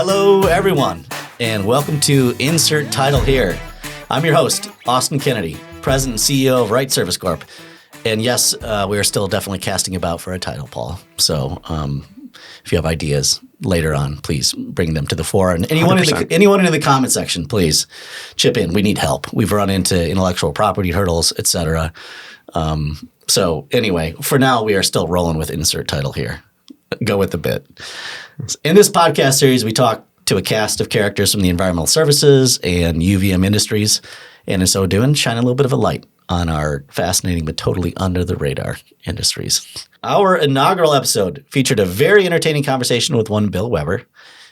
Hello, everyone, and welcome to Insert Title Here. I'm your host, Austin Kennedy, President and CEO of Wright Service Corp. And yes, we are still definitely casting about for a title, Paul. So if you have ideas later on, please bring them to the fore. And anyone in the comment section, please chip in. We need help. We've run into intellectual property hurdles, et cetera. So anyway, for now, we are still rolling with Insert Title Here. Go with the bit. In this podcast series, we talk to a cast of characters from the environmental services and UVM industries, and in so doing, shine a little bit of a light on our fascinating but totally under the radar industries. Our inaugural episode featured a very entertaining conversation with one Bill Weber,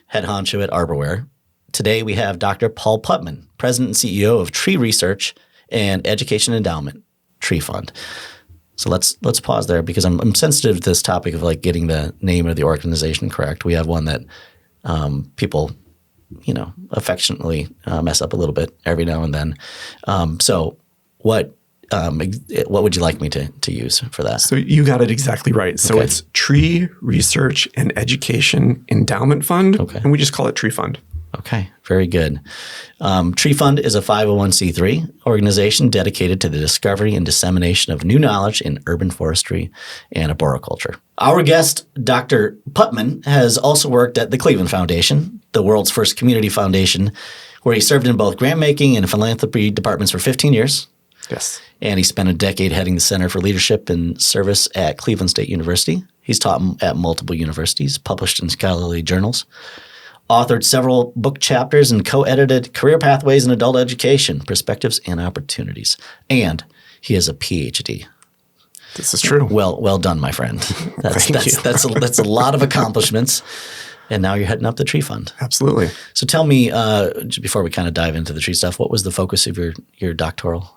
head honcho at Arborware. Today, we have Dr. Paul Putman, President and CEO of Tree Research and Education Endowment, Tree Fund. So let's pause there because I'm sensitive to this topic of like getting the name of the organization correct. We have one that people, affectionately mess up a little bit every now and then. So what would you like me to use for that? So you got it exactly right. So It's Tree Research and Education Endowment Fund, and we just call it Tree Fund. Okay, very good. Tree Fund is a 501c3 organization dedicated to the discovery and dissemination of new knowledge in urban forestry and arboriculture. Our guest, Dr. Putman, has also worked at the Cleveland Foundation, the world's first community foundation, where he served in both grant-making and philanthropy departments for 15 years. Yes. And he spent a decade heading the Center for Leadership and Service at Cleveland State University. He's taught at multiple universities, published in scholarly journals, authored several book chapters, and co-edited Career Pathways in Adult Education, Perspectives and Opportunities. And he has a PhD. This is true. Well done, my friend. That's a lot of accomplishments. And now you're heading up the Tree Fund. Absolutely. So tell me, before we kind of dive into the tree stuff, what was the focus of your doctoral?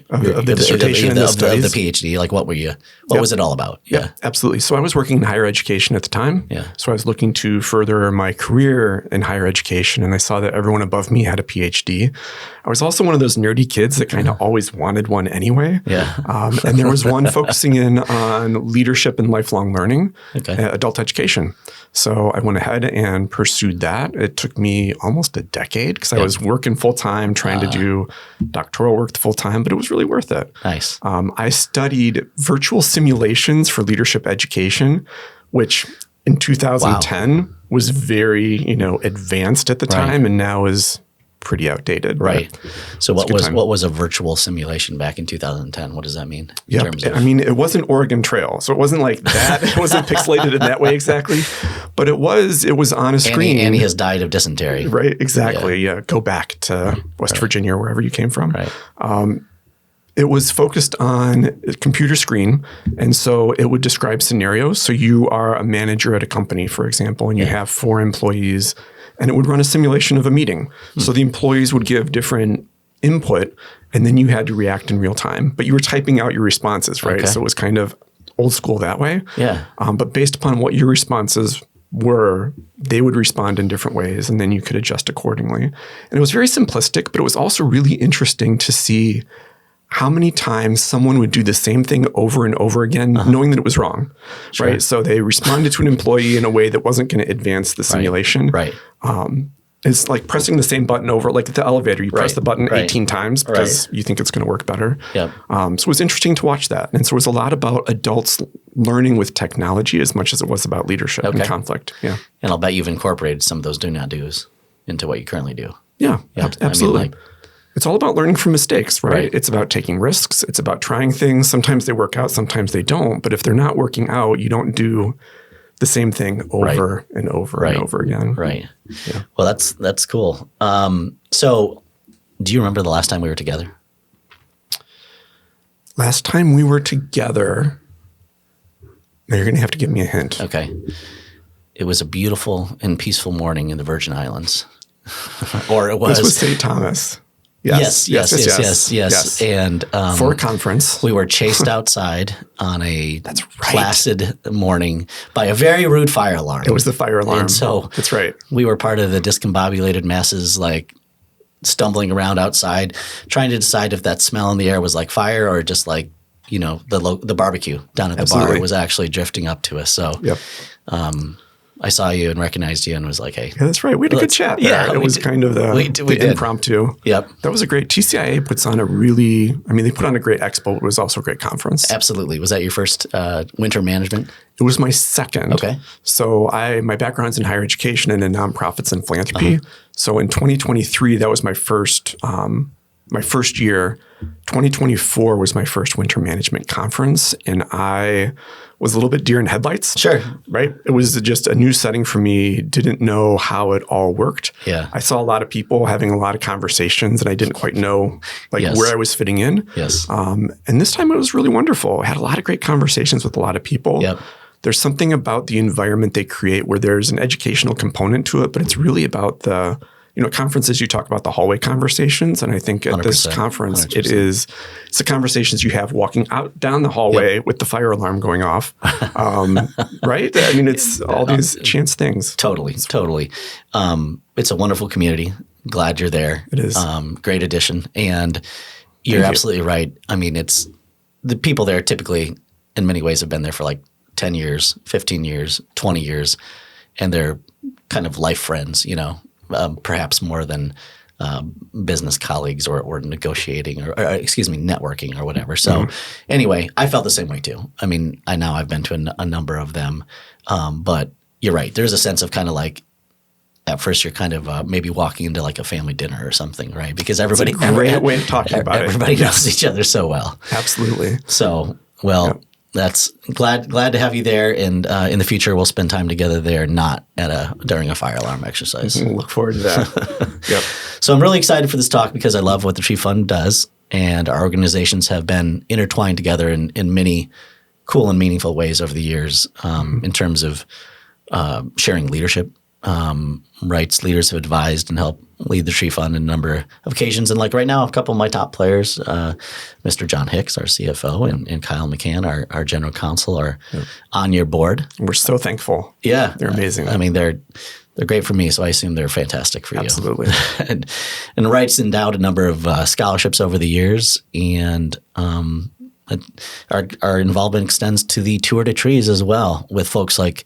Of the dissertation and the studies? Of the PhD, like what was it all about? Yeah, absolutely. So I was working in higher education at the time. Yeah. So I was looking to further my career in higher education, and I saw that everyone above me had a PhD. I was also one of those nerdy kids that kind of always wanted one anyway. Yeah. And there was one focusing in on leadership and lifelong learning, adult education. So I went ahead and pursued that. It took me almost a decade because I was working full time, trying to do doctoral work full time, but it was really worth it. Nice. I studied virtual simulations for leadership education, which in 2010 was very, advanced at the time, and now is pretty outdated. Right. So what was a virtual simulation back in 2010? What does that mean? Yeah. It wasn't Oregon Trail. So it wasn't like that. It wasn't pixelated in that way exactly. But it was on a screen. And he has died of dysentery. Right. Exactly. Yeah. Go back to West Virginia, wherever you came from. Right. It was focused on a computer screen, and so it would describe scenarios. So you are a manager at a company, for example, and you have 4 employees, and it would run a simulation of a meeting. So the employees would give different input, and then you had to react in real time. But you were typing out your responses, right? So it was kind of old school that way. Yeah. But based upon what your responses were, they would respond in different ways, and then you could adjust accordingly. And it was very simplistic, but it was also really interesting to see how many times someone would do the same thing over and over again, knowing that it was wrong, right? So they responded to an employee in a way that wasn't going to advance the simulation. Right. It's like pressing the same button over, like at the elevator, you press the button 18 times because you think it's going to work better. Yep. So it was interesting to watch that. And so it was a lot about adults learning with technology as much as it was about leadership and conflict. Yeah. And I'll bet you've incorporated some of those do not do's into what you currently do. Yeah, absolutely. It's all about learning from mistakes, right? Right. It's about taking risks. It's about trying things. Sometimes they work out, sometimes they don't. But if they're not working out, you don't do the same thing over and over and over again. Right. Yeah. Well, that's cool. So do you remember the last time we were together? Last time we were together, now you're going to have to give me a hint. Okay. It was a beautiful and peaceful morning in the Virgin Islands. Or it was. This was St. Thomas. Yes. And for a conference, we were chased outside on a placid morning by a very rude fire alarm. It was the fire alarm. And so that's right. We were part of the discombobulated masses, like stumbling around outside, trying to decide if that smell in the air was like fire or just like, the barbecue down at the bar was actually drifting up to us. So I saw you and recognized you and was like, hey. Yeah, that's right. We had a good chat there. Yeah, it was kind of the impromptu. Yep. That was a great, TCIA puts on they put on a great expo. It was also a great conference. Absolutely. Was that your first winter management? It was my second. Okay. So my background's in higher education and in nonprofits and philanthropy. So in 2023, that was my first year. 2024 was my first winter management conference, and I was a little bit deer in headlights. Sure. Right? It was just a new setting for me. Didn't know how it all worked. Yeah. I saw a lot of people having a lot of conversations, and I didn't quite know where I was fitting in. Yes. And this time it was really wonderful. I had a lot of great conversations with a lot of people. Yep. There's something about the environment they create where there's an educational component to it, but it's really about the conferences, you talk about the hallway conversations. And I think at this conference, 100%. It's the conversations you have walking out down the hallway with the fire alarm going off. Right? I mean, it's all these chance things. Totally. It's a wonderful community. Glad you're there. It is. Great addition. And you're absolutely right. I mean, it's the people there typically in many ways have been there for like 10 years, 15 years, 20 years. And they're kind of life friends, perhaps more than business colleagues or negotiating or networking or whatever. So anyway, I felt the same way too. I mean, I've been to a number of them, but you're right. There's a sense of kind of like at first you're kind of maybe walking into like a family dinner or something, right? Because everybody, it's a great way of talking about everybody knows each other so well. Absolutely. So, that's glad to have you there, and in the future we'll spend time together there, not during a fire alarm exercise. Look forward to that. Yep. So I'm really excited for this talk because I love what the Tree Fund does, and our organizations have been intertwined together in many cool and meaningful ways over the years in terms of sharing leadership. Wright's leaders have advised and helped lead the Tree Fund in a number of occasions. And like right now, a couple of my top players, Mr. John Hicks, our CFO, and Kyle McCann, our general counsel, are on your board. We're so thankful. Yeah. They're amazing. I mean, they're great for me, so I assume they're fantastic for you. Absolutely. and Wright's endowed a number of scholarships over the years, and our involvement extends to the Tour de Trees as well, with folks like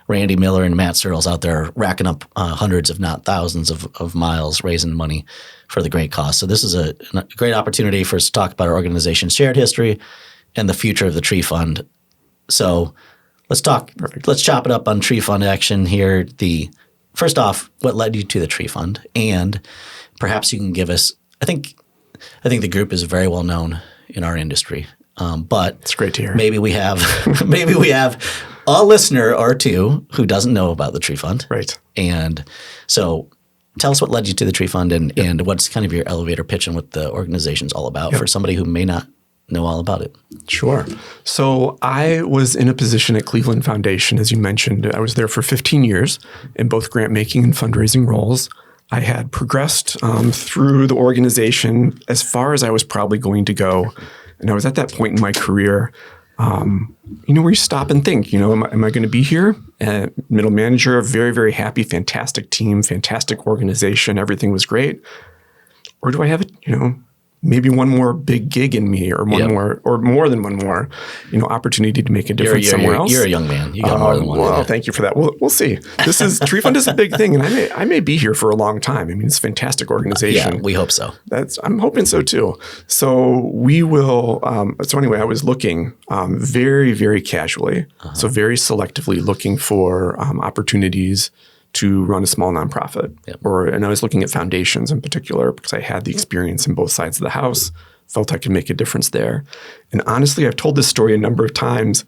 Randy Miller and Matt Searles out there racking up hundreds, if not thousands of miles, raising money for the great cause. So this is a great opportunity for us to talk about our organization's shared history and the future of the Tree Fund. So let's talk. Perfect. Let's chop it up on Tree Fund action here. First off, what led you to the Tree Fund? And perhaps you can give us, I think the group is very well known in our industry. But it's great to hear. Maybe we have a listener or two who doesn't know about the Tree Fund. Right. And so tell us what led you to the Tree Fund and what's kind of your elevator pitch and what the organization's all about for somebody who may not know all about it. Sure. So I was in a position at Cleveland Foundation, as you mentioned. I was there for 15 years in both grant making and fundraising roles. I had progressed through the organization as far as I was probably going to go. And I was at that point in my career, where you stop and think, am I going to be here? Middle manager, very, very happy, fantastic team, fantastic organization. Everything was great. Or do I have, maybe one more big gig in me or more than one more, opportunity to make a difference somewhere else? You're a young man. You got more than one. Well, thank you for that. We'll see. Tree Fund is a big thing, and I may be here for a long time. I mean, it's a fantastic organization. Yeah, we hope so. I'm hoping so too. So we will. So anyway, I was looking very, very casually, so very selectively looking for opportunities to run a small nonprofit. Yep. And I was looking at foundations in particular because I had the experience in both sides of the house, felt I could make a difference there. And honestly, I've told this story a number of times.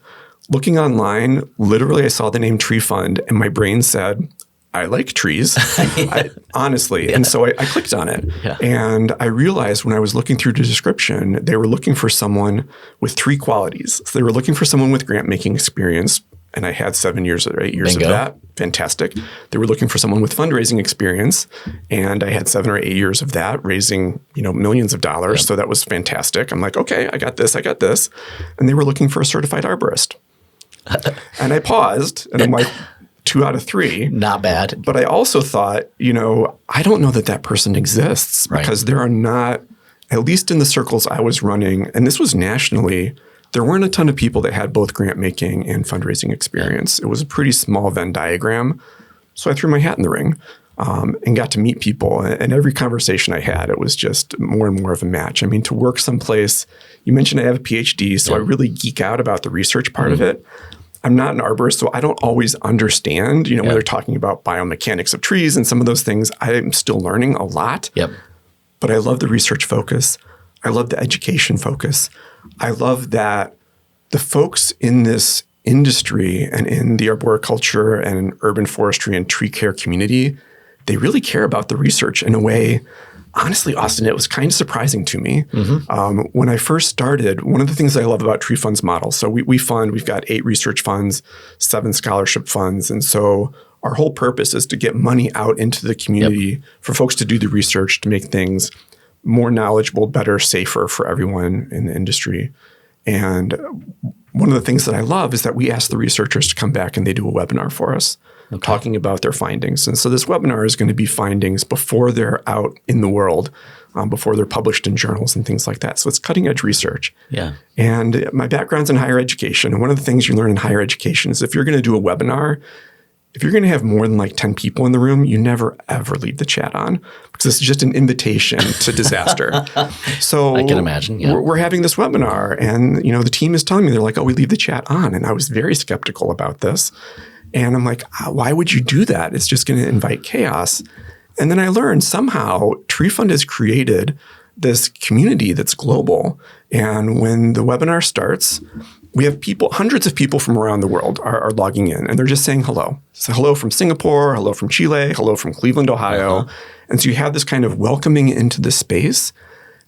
Looking online, literally I saw the name Tree Fund and my brain said, I like trees, honestly. Yeah. And so I clicked on it. Yeah. And I realized when I was looking through the description, they were looking for someone with 3 qualities. So they were looking for someone with grant making experience. And I had 7 years or 8 years Bingo. of that. Fantastic. They were looking for someone with fundraising experience. And I had 7 or 8 years of that, raising, millions of dollars. Yep. So that was fantastic. I'm like, okay, I got this. And they were looking for a certified arborist. And I paused and I'm like, 2 out of 3. Not bad. But I also thought, I don't know that person exists because there are not, at least in the circles I was running, and this was nationally, there weren't a ton of people that had both grant making and fundraising experience. It was a pretty small Venn diagram. So I threw my hat in the ring and got to meet people. And every conversation I had, it was just more and more of a match. I mean, to work someplace, you mentioned I have a PhD, so I really geek out about the research part of it. I'm not an arborist, so I don't always understand, when they're talking about biomechanics of trees and some of those things. I'm still learning a lot. But I love the research focus. I love the education focus. I love that the folks in this industry and in the arboriculture and urban forestry and tree care community, they really care about the research in a way. Honestly, Austin, it was kind of surprising to me. When I first started, one of the things I love about Tree Fund's model, so we've got 8 research funds, 7 scholarship funds. And so our whole purpose is to get money out into the community for folks to do the research, to make things more knowledgeable, better, safer for everyone in the industry. And one of the things that I love is that we ask the researchers to come back and they do a webinar for us. Talking about their findings. And so this webinar is going to be findings before they're out in the world, before they're published in journals and things like that. So it's cutting edge research. And my background's in higher education. And one of the things you learn in higher education is if you're going to do a webinar, if you're going to have more than like 10 people in the room, you never, ever leave the chat on because it's just an invitation to disaster. So I can imagine. We're having this webinar and, the team is telling me, they're like, oh, we leave the chat on. And I was very skeptical about this. And I'm like, why would you do that? It's just going to invite chaos. And then I learned somehow Tree Fund has created this community that's global. And when the webinar starts, we have people, hundreds of people from around the world are logging in and they're just saying hello. So hello from Singapore, hello from Chile, hello from Cleveland, Ohio. And so you have this kind of welcoming into the space.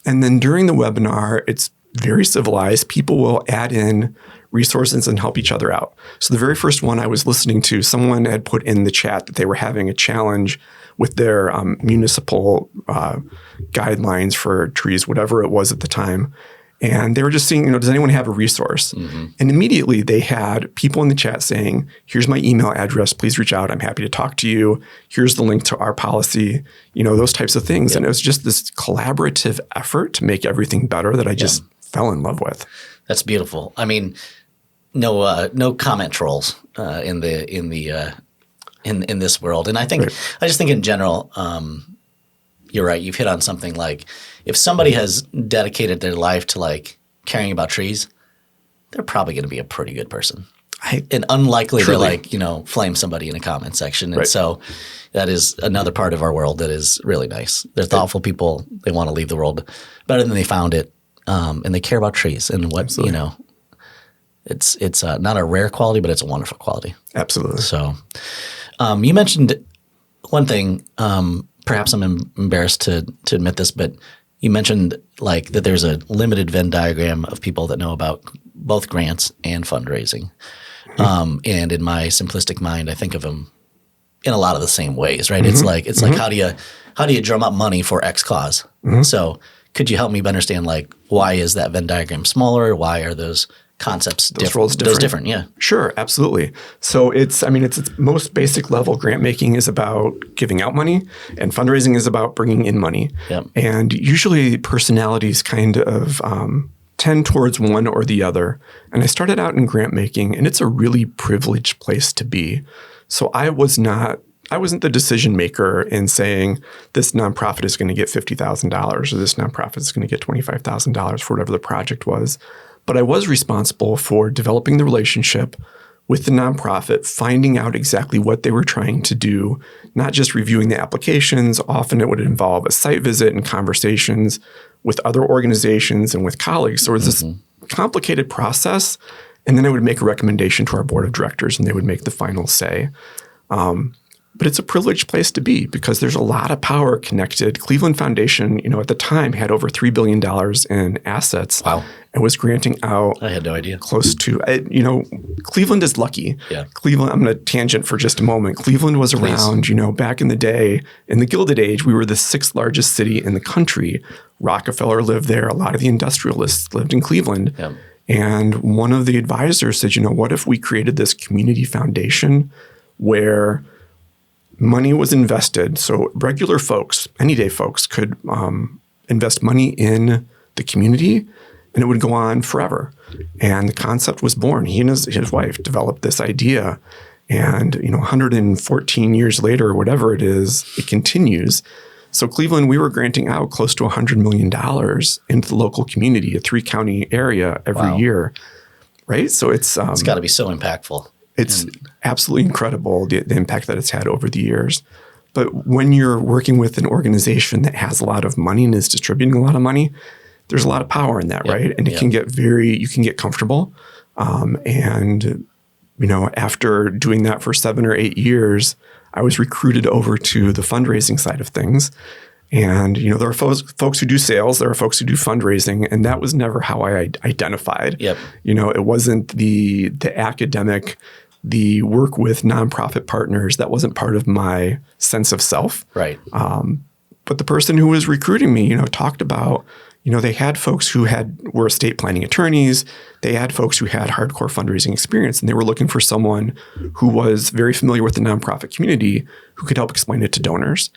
And then during the webinar, it's very civilized. People will add in resources and help each other out. So the very first one I was listening to, someone had put in the chat that they were having a challenge with their municipal guidelines for trees, whatever it was at the time. And they were just seeing, does anyone have a resource? And immediately they had people in the chat saying, here's my email address, please reach out. I'm happy to talk to you. Here's the link to our policy, those types of things. And it was just this collaborative effort to make everything better that I just fell in love with. That's beautiful. I mean, no comment trolls in this world. And I think I just think in general, you're right. You've hit on something like if somebody has dedicated their life to like caring about trees, they're probably going to be a pretty good person. And unlikely to like, flame somebody in a comment section. And so that is another part of our world that is really nice. They're thoughtful people. They want to leave the world better than they found it. And they care about trees and what, it's not a rare quality, but it's a wonderful quality. Absolutely. So you mentioned one thing, perhaps I'm embarrassed to admit this, but you mentioned like that there's a limited Venn diagram of people that know about both grants and fundraising. And in my simplistic mind, I think of them in a lot of the same ways, right? It's like how do you drum up money for X cause? So could you help me understand like why is that Venn diagram smaller? Why are those concepts roles different? Those different, yeah. Sure, absolutely. So it's its most basic level. Grant making is about giving out money, and fundraising is about bringing in money. And usually personalities kind of tend towards one or the other. And I started out in grant making, and it's a really privileged place to be. So I wasn't the decision maker in saying this nonprofit is going to get $50,000 or this nonprofit is going to get $25,000 for whatever the project was. But I was responsible for developing the relationship with the nonprofit, finding out exactly what they were trying to do, not just reviewing the applications. Often it would involve a site visit and conversations with other organizations and with colleagues. So it was this complicated process. And then I would make a recommendation to our board of directors and they would make the final say. But it's a privileged place to be because there's a lot of power connected. Cleveland Foundation, at the time had over $3 billion in assets. Wow. And was granting out. I had no idea. Close to, Cleveland is lucky. Yeah. Cleveland, I'm going to tangent for just a moment. Cleveland was around, back in the day, in the Gilded Age, we were the 6th largest city in the country. Rockefeller lived there. A lot of the industrialists lived in Cleveland. Yeah. And one of the advisors said, what if we created this community foundation where money was invested, so regular folks, any day folks could invest money in the community, and it would go on forever. And the concept was born. He and his wife developed this idea. And, 114 years later, or whatever it is, it continues. So Cleveland, we were granting out close to $100 million into the local community, a 3-county area every year, right? So it's got to be so impactful. It's absolutely incredible, the impact that it's had over the years. But when you're working with an organization that has a lot of money and is distributing a lot of money, there's a lot of power in that, right? And it can get you can get comfortable. After doing that for 7 or 8 years, I was recruited over to the fundraising side of things. And, there are folks who do sales, there are folks who do fundraising, and that was never how I identified. Yep. It wasn't the academic, the work with nonprofit partners. That wasn't part of my sense of self. Right. But the person who was recruiting me, talked about, they had folks who were estate planning attorneys. They had folks who had hardcore fundraising experience, and they were looking for someone who was very familiar with the nonprofit community who could help explain it to donors.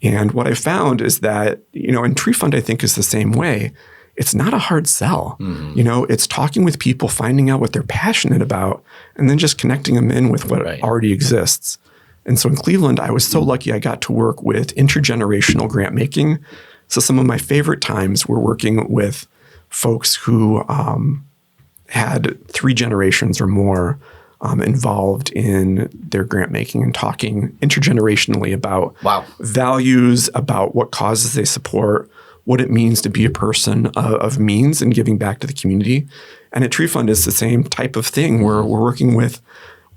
And what I found is that, and Tree Fund, I think, is the same way. It's not a hard sell. Mm-hmm. It's talking with people, finding out what they're passionate about, and then just connecting them in with what already exists. And so in Cleveland, I was so lucky I got to work with intergenerational grant making. So some of my favorite times were working with folks who had 3 generations or more involved in their grant making and talking intergenerationally about values, about what causes they support, what it means to be a person of means and giving back to the community. And at Tree Fund, it's the same type of thing where we're working with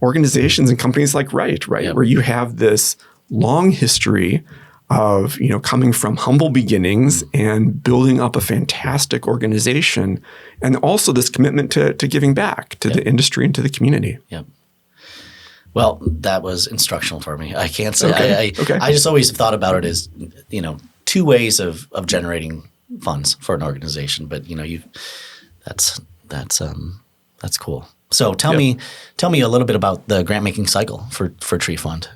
organizations and companies like Wright, where you have this long history of coming from humble beginnings and building up a fantastic organization, and also this commitment to giving back to the industry and to the community. Yep. Well, that was instructional for me. I can't say I just always thought about it as 2 ways of generating funds for an organization. But that's cool. So tell me a little bit about the grant making cycle for Tree Fund.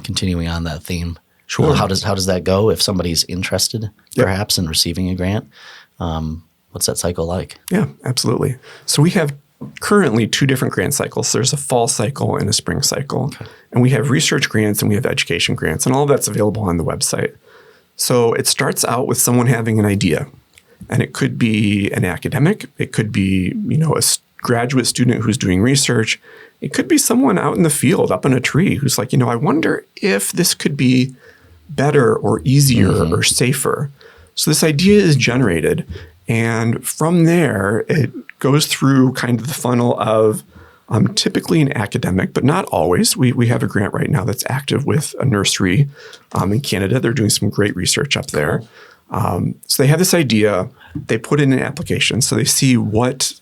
Continuing on that theme. Sure. How does that go if somebody's interested, perhaps, in receiving a grant? What's that cycle like? Yeah, absolutely. So we have currently 2 different grant cycles. There's a fall cycle and a spring cycle. Okay. And we have research grants and we have education grants, and all of that's available on the website. So it starts out with someone having an idea, and it could be an academic. It could be, a graduate student who's doing research. It could be someone out in the field, up in a tree, who's like, I wonder if this could be better or easier or safer. So this idea is generated. And from there, it goes through kind of the funnel of typically an academic, but not always. We have a grant right now that's active with a nursery in Canada. They're doing some great research up there. So they have this idea. They put in an application. So they see what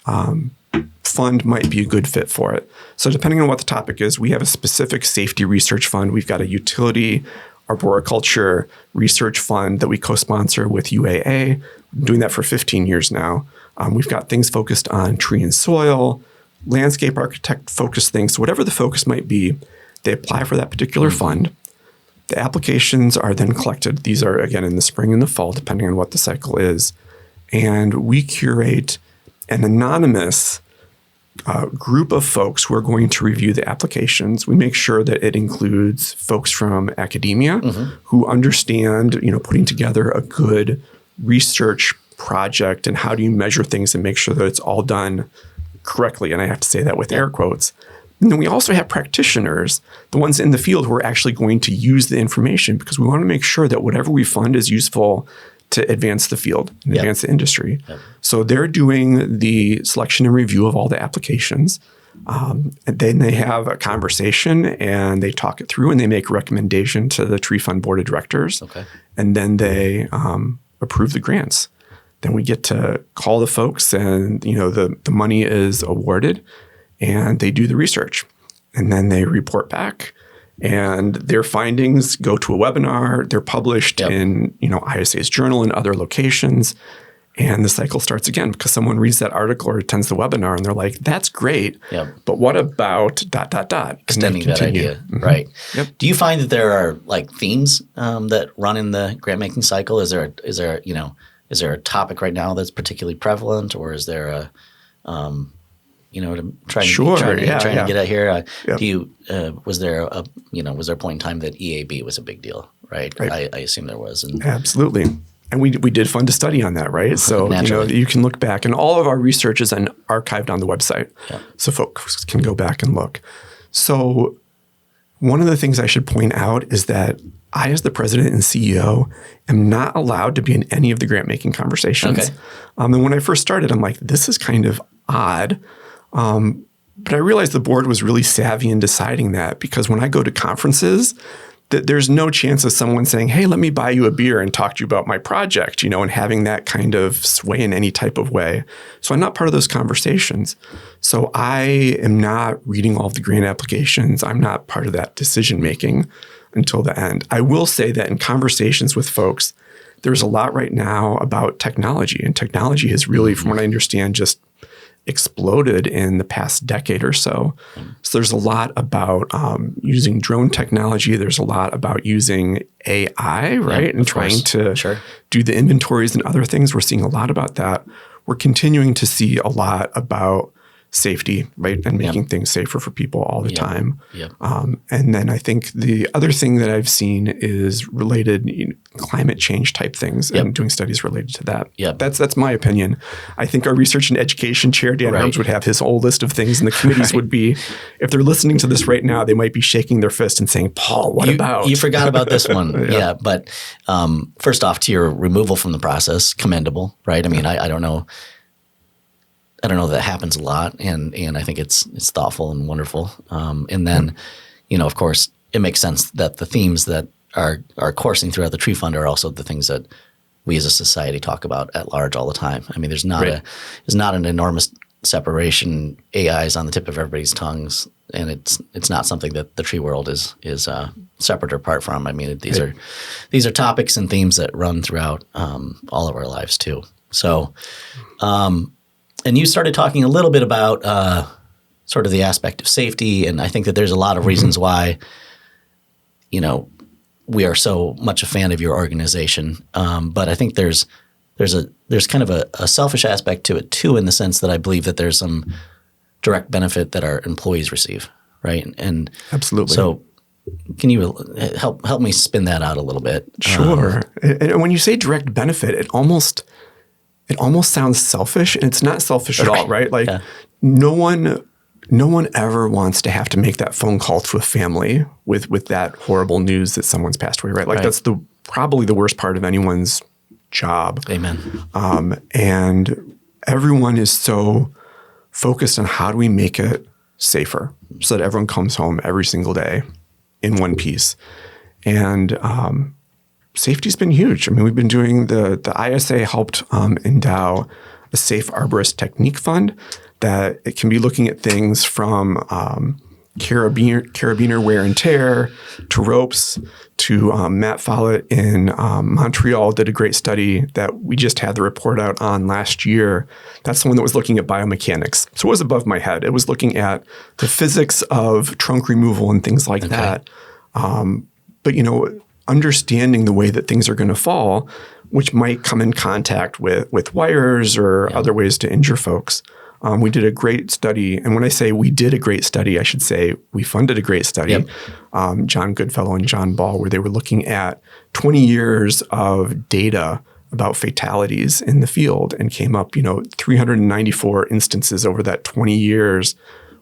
fund might be a good fit for it. So depending on what the topic is, we have a specific safety research fund. We've got a utility arboriculture research fund that we co-sponsor with UAA. I'm doing that for 15 years now. We've got things focused on tree and soil, landscape architect focused things. So whatever the focus might be, they apply for that particular fund. The applications are then collected. These are, again, in the spring and the fall, depending on what the cycle is. And we curate an anonymous group of folks who are going to review the applications. We make sure that it includes folks from academia who understand, putting together a good research project and how do you measure things and make sure that it's all done correctly. And I have to say that with air quotes. And then we also have practitioners, the ones in the field who are actually going to use the information, because we want to make sure that whatever we fund is useful to advance the field and advance the industry. So they're doing the selection and review of all the applications. And then they have a conversation and they talk it through and they make a recommendation to the Tree Fund Board of Directors. And then they approve the grants. Then we get to call the folks and, the money is awarded and they do the research. And then they report back. And their findings go to a webinar. They're published in, ISA's journal and other locations. And the cycle starts again because someone reads that article or attends the webinar and they're like, that's great. But what about ... Extending that idea. Right. Do you find that there are themes that run in the grant making cycle? Is there is there a topic right now that's particularly prevalent, or is there a trying to get at here? Do you was there a point in time that EAB was a big deal, right? I assume there was. Absolutely. And we did fund a study on that, right? So you can look back, and all of our research is archived on the website, so folks can go back and look. So one of the things I should point out is that I, as the president and CEO, am not allowed to be in any of the grant making conversations. Okay. And when I first started, I'm like, this is kind of odd. But I realized the board was really savvy in deciding that, because when I go to conferences, there's no chance of someone saying, hey, let me buy you a beer and talk to you about my project, and having that kind of sway in any type of way. So I'm not part of those conversations. So I am not reading all of the grant applications. I'm not part of that decision making until the end. I will say that in conversations with folks, there's a lot right now about technology, and technology has really, from what I understand, just exploded in the past decade or so. So there's a lot about using drone technology. There's a lot about using AI, right? And trying to do the inventories and other things. We're seeing a lot about that. We're continuing to see a lot about safety, right? And making things safer for people all the time. And then I think the other thing that I've seen is related climate change type things and doing studies related to that. That's my opinion. I think our research and education chair, Dan Arms, would have his whole list of things, and the committees would be, if they're listening to this right now, they might be shaking their fist and saying, Paul, what about? You forgot about this one. But first off, to your removal from the process, commendable, right? I mean, I don't know. I don't know that happens a lot, and I think it's thoughtful and wonderful. And then, of course, it makes sense that the themes that are coursing throughout the tree fund are also the things that we as a society talk about at large all the time. I mean, there's not an enormous separation. AI is on the tip of everybody's tongues, and it's not something that the tree world is separate or apart from. I mean, these are topics and themes that run throughout all of our lives too. So. And you started talking a little bit about sort of the aspect of safety, and I think that there's a lot of reasons why, we are so much a fan of your organization. But I think there's kind of a selfish aspect to it too, in the sense that I believe that there's some direct benefit that our employees receive, right? And absolutely. So, can you help me spin that out a little bit? Sure. And when you say direct benefit, it almost sounds selfish, and it's not selfish at all, right? Like no one ever wants to have to make that phone call to a family with that horrible news that someone's passed away, right? Like that's probably the worst part of anyone's job. Amen. And everyone is so focused on how do we make it safer so that everyone comes home every single day in one piece. And safety's been huge. I mean, we've been doing the ISA helped endow a Safe Arborist Technique Fund that it can be looking at things from carabiner wear and tear to ropes to Matt Follett in Montreal did a great study that we just had the report out on last year. That's the one that was looking at biomechanics. So it was above my head. It was looking at the physics of trunk removal and things like that. But, understanding the way that things are going to fall, which might come in contact with wires or other ways to injure folks. We did a great study. And when I say we did a great study, I should say we funded a great study, John Goodfellow and John Ball, where they were looking at 20 years of data about fatalities in the field and came up, 394 instances over that 20 years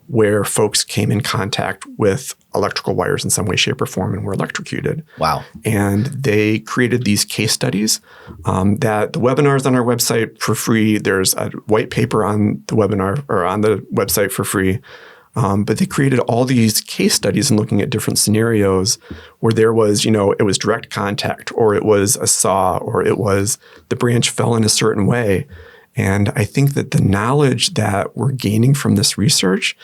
where folks came in contact with electrical wires in some way, shape, or form and were electrocuted. Wow. And they created these case studies that the webinar's on our website for free. There's a white paper on the webinar or on the website for free. But they created all these case studies and looking at different scenarios where there was, it was direct contact, or it was a saw, or it was the branch fell in a certain way. And I think that the knowledge that we're gaining from this research,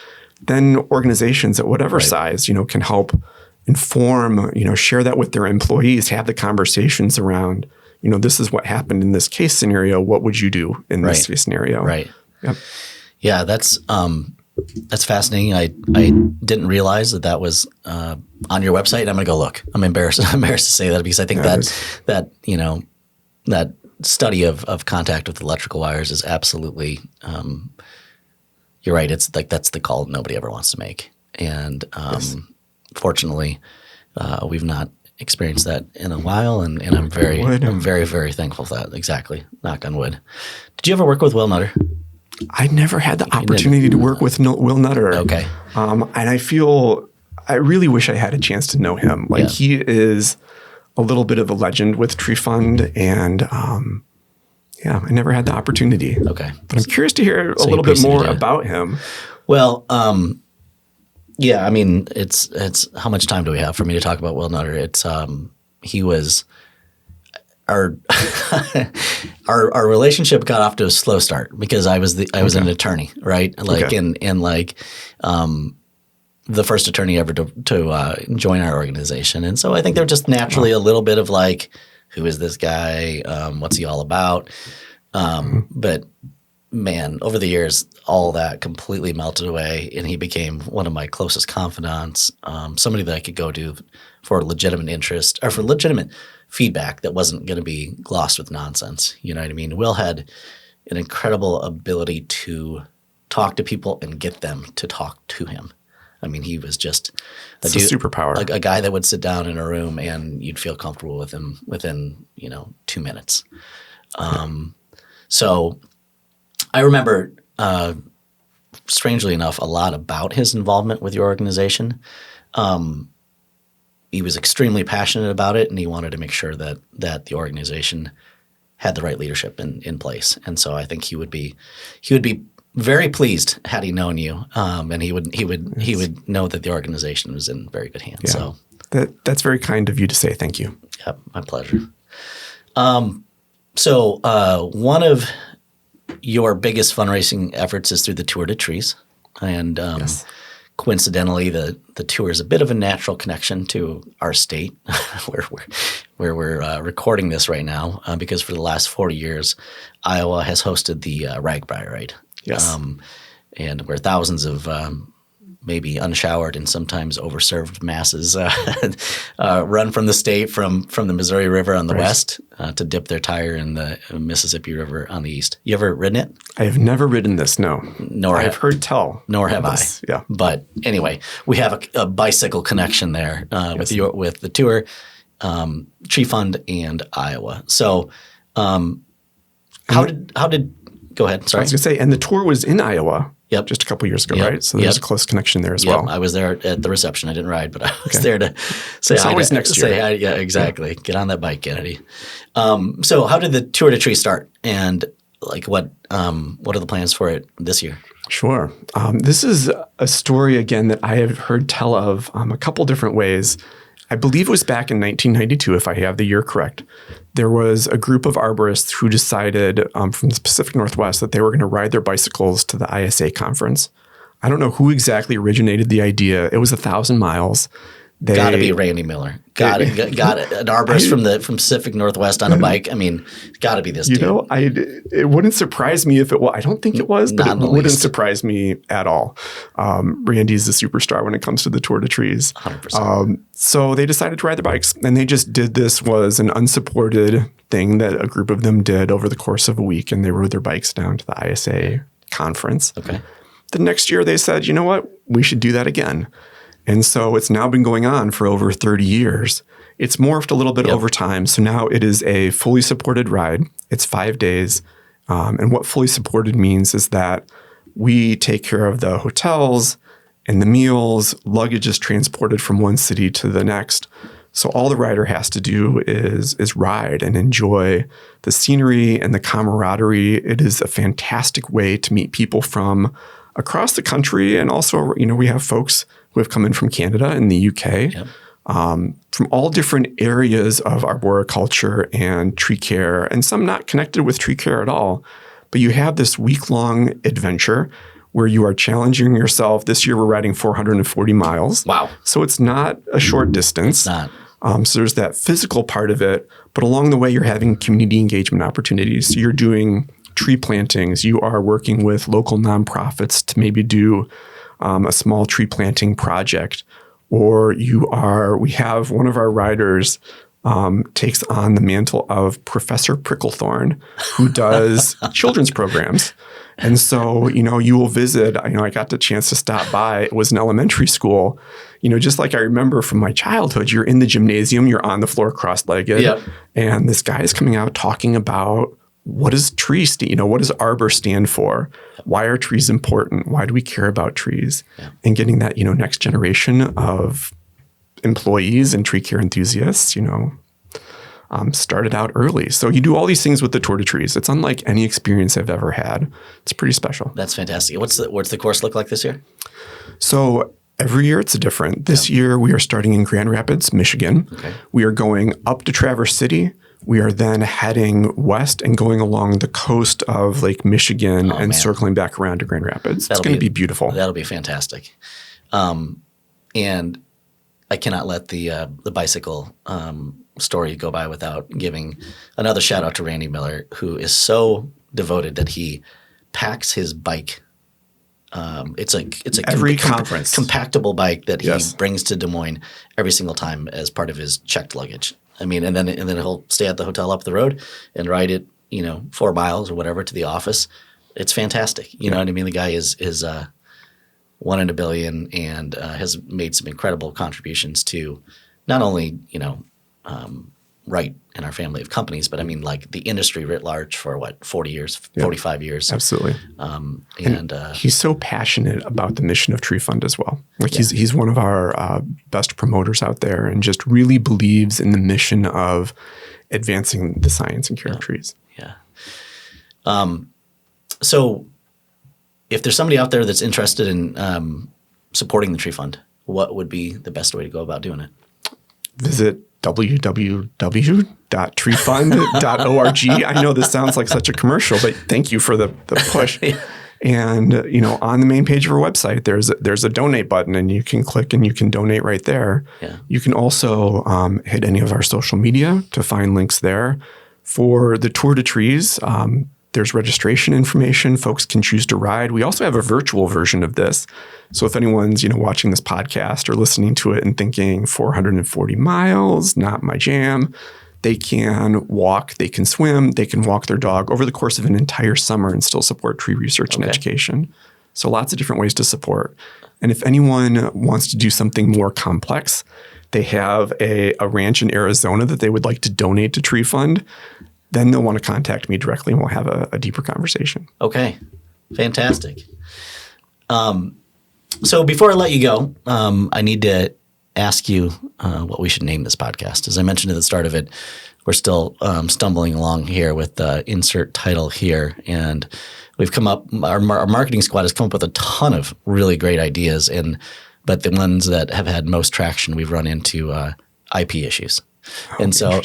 then organizations at whatever size, can help inform, share that with their employees, have the conversations around, this is what happened in this case scenario. What would you do in this case snenario? Right. Yep. Yeah, that's fascinating. I didn't realize that was on your website. I'm going to go look. I'm embarrassed to say that because I think that study of contact with electrical wires is absolutely, you're right. It's like that's the call nobody ever wants to make. And fortunately, we've not experienced that in a while, and I'm very, very thankful for that. Exactly. Knock on wood. Did you ever work with Will Nutter? I never had the opportunity to work with Will Nutter. Okay. And I really wish I had a chance to know him. Like he is a little bit of a legend with Tree Fund, and I never had the opportunity. Okay. But I'm curious to hear a little bit more about him. Well, yeah, I mean, it's how much time do we have for me to talk about Will Nutter? It's he was our our relationship got off to a slow start because I was an attorney, right? Like the first attorney ever to join our organization, and so I think they're just naturally a little bit of like, who is this guy? What's he all about? But man, over the years, all that completely melted away, and he became one of my closest confidants, somebody that I could go to for legitimate interest or for legitimate feedback that wasn't going to be glossed with nonsense. You know what I mean? Will had an incredible ability to talk to people and get them to talk to him. I mean, he was just a superpower, a guy that would sit down in a room and you'd feel comfortable with him within 2 minutes. So I remember, strangely enough, a lot about his involvement with your organization. He was extremely passionate about it, and he wanted to make sure that the organization had the right leadership in place. And so I think he would be very pleased had he known you, and he would know that the organization was in very good hands. Yeah. So that's very kind of you to say. Thank you. Yeah, my pleasure. So one of your biggest fundraising efforts is through the Tour de Trees, and coincidentally, the tour is a bit of a natural connection to our state, where we're recording this right now, because for the last 40 years, Iowa has hosted the Ragbri Ride. Yes, and where thousands of maybe unshowered and sometimes overserved masses run from the state from the Missouri River on the west to dip their tire in the Mississippi River on the east. You ever ridden it? I have never ridden this, no. I've heard tell. Nor have I. Yeah. But anyway, we have a bicycle connection there with the tour, Tree Fund, and Iowa. So how did go ahead. Sorry. I was going to say, and the tour was in Iowa. Yep. Just a couple years ago, right? So there's a close connection there as well. I was there at the reception. I didn't ride, but I was there to say hi. Always next year. Say hi. Yeah, exactly. Get on that bike, Kennedy. So how did the Tour de Tree start, and like what are the plans for it this year? Sure. This is a story again that I have heard tell of a couple different ways. I believe it was back in 1992, if I have the year correct. There was a group of arborists who decided from the Pacific Northwest that they were going to ride their bicycles to the ISA conference. I don't know who exactly originated the idea. It was 1,000 miles. Got to be Randy Miller. Got it. An arborist from Pacific Northwest on a bike. I mean, got to be this dude. It wouldn't surprise me if it was. I don't think it was, but it wouldn't surprise me at all. Randy's a superstar when it comes to the Tour de Trees. 100%. So they decided to ride their bikes, and they just did this was an unsupported thing that a group of them did over the course of a week, and they rode their bikes down to the ISA conference. Okay. The next year they said, you know what? We should do that again. And so it's now been going on for over 30 years. It's morphed a little bit over time. So now it is a fully supported ride. It's 5 days. And what fully supported means is that we take care of the hotels and the meals. Luggage is transported from one city to the next. So all the rider has to do is ride and enjoy the scenery and the camaraderie. It is a fantastic way to meet people from across the country. And also, we have folks who have come in from Canada and the UK, from all different areas of arboriculture and tree care, and some not connected with tree care at all. But you have this week-long adventure where you are challenging yourself. This year we're riding 440 miles. Wow. So it's not a short distance. It's not. So there's that physical part of it, but along the way you're having community engagement opportunities. So you're doing tree plantings. You are working with local nonprofits to maybe do a small tree planting project, or we have one of our riders takes on the mantle of Professor Pricklethorn, who does children's programs. And so, you will visit, I got the chance to stop by. It was an elementary school, just like I remember from my childhood, you're in the gymnasium, you're on the floor cross-legged, Yep. and this guy is coming out talking about what does trees, what does arbor stand for? Why are trees important? Why do we care about trees? Yeah. And getting that, next generation of employees and tree care enthusiasts, started out early. So you do all these things with the Tour de Trees. It's unlike any experience I've ever had. It's pretty special. That's fantastic. What's the course look like this year? So every year it's different. This year we are starting in Grand Rapids, Michigan. Okay. We are going up to Traverse City. We are then heading west and going along the coast of Lake Michigan and circling back around to Grand Rapids. It's going to be beautiful. That'll be fantastic. And I cannot let the bicycle story go by without giving another shout out to Randy Miller, who is so devoted that he packs his bike. It's a every conference compactable bike that he brings to Des Moines every single time as part of his checked luggage. I mean, and then he'll stay at the hotel up the road and ride it, 4 miles or whatever to the office. It's fantastic. You know what I mean? The guy is one in a billion and has made some incredible contributions to not only, Wright and our family of companies, but I mean like the industry writ large for 40 years, 45 years. Absolutely. And he's so passionate about the mission of Tree Fund as well. Like he's one of our best promoters out there and just really believes in the mission of advancing the science and care of trees. Yeah. So if there's somebody out there that's interested in supporting the Tree Fund, what would be the best way to go about doing it? Visit www.treefund.org. I know this sounds like such a commercial, but thank you for the push. And, on the main page of our website, there's a donate button and you can click and you can donate right there. Yeah. You can also hit any of our social media to find links there. For the Tour de Trees, there's registration information. Folks can choose to ride. We also have a virtual version of this. So if anyone's, watching this podcast or listening to it and thinking 440 miles, not my jam, they can walk, they can swim, they can walk their dog over the course of an entire summer and still support tree research and education. So lots of different ways to support. And if anyone wants to do something more complex, they have a ranch in Arizona that they would like to donate to Tree Fund, then they'll want to contact me directly and we'll have a deeper conversation. Okay. Fantastic. So before I let you go, I need to ask you what we should name this podcast. As I mentioned at the start of it, we're still stumbling along here with the insert title here. And we've come up, our marketing squad has come up with a ton of really great ideas. But the ones that have had most traction, we've run into IP issues. And so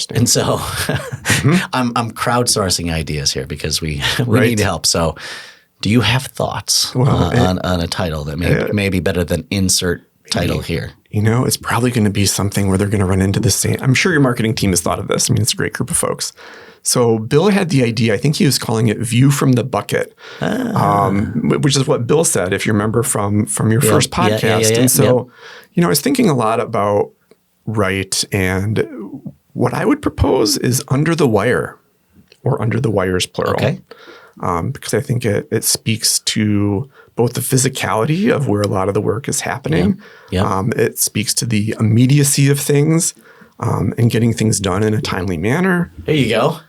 I'm crowdsourcing ideas here because we need help. So do you have thoughts on a title that may be better than insert title here? It's probably going to be something where they're going to run into the same. I'm sure your marketing team has thought of this. I mean, it's a great group of folks. So Bill had the idea, I think he was calling it View from the Bucket, which is what Bill said, if you remember from your first podcast. And so, I was thinking a lot about Wright, and what I would propose is Under the Wire, or Under the Wires plural, because I think it speaks to both the physicality of where a lot of the work is happening. It speaks to the immediacy of things and getting things done in a timely manner. There you go.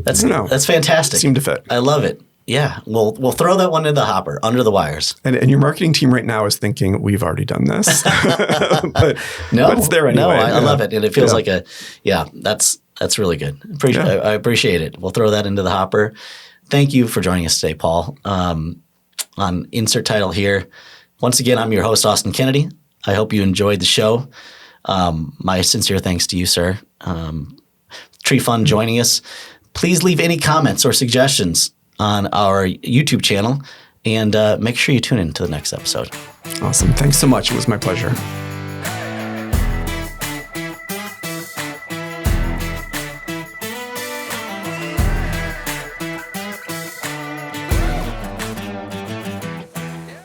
That's fantastic. Seemed to fit. I love it. Yeah, we'll throw that one in the hopper, Under the Wires. And your marketing team right now is thinking, we've already done this. but it's there anyway. No, I love it. And it feels like that's really good. I appreciate it. We'll throw that into the hopper. Thank you for joining us today, Paul. On insert title here. Once again, I'm your host, Austin Kennedy. I hope you enjoyed the show. My sincere thanks to you, sir. Tree Fund joining us. Please leave any comments or suggestions on our YouTube channel, and make sure you tune in to the next episode. Awesome. Thanks so much. It was my pleasure.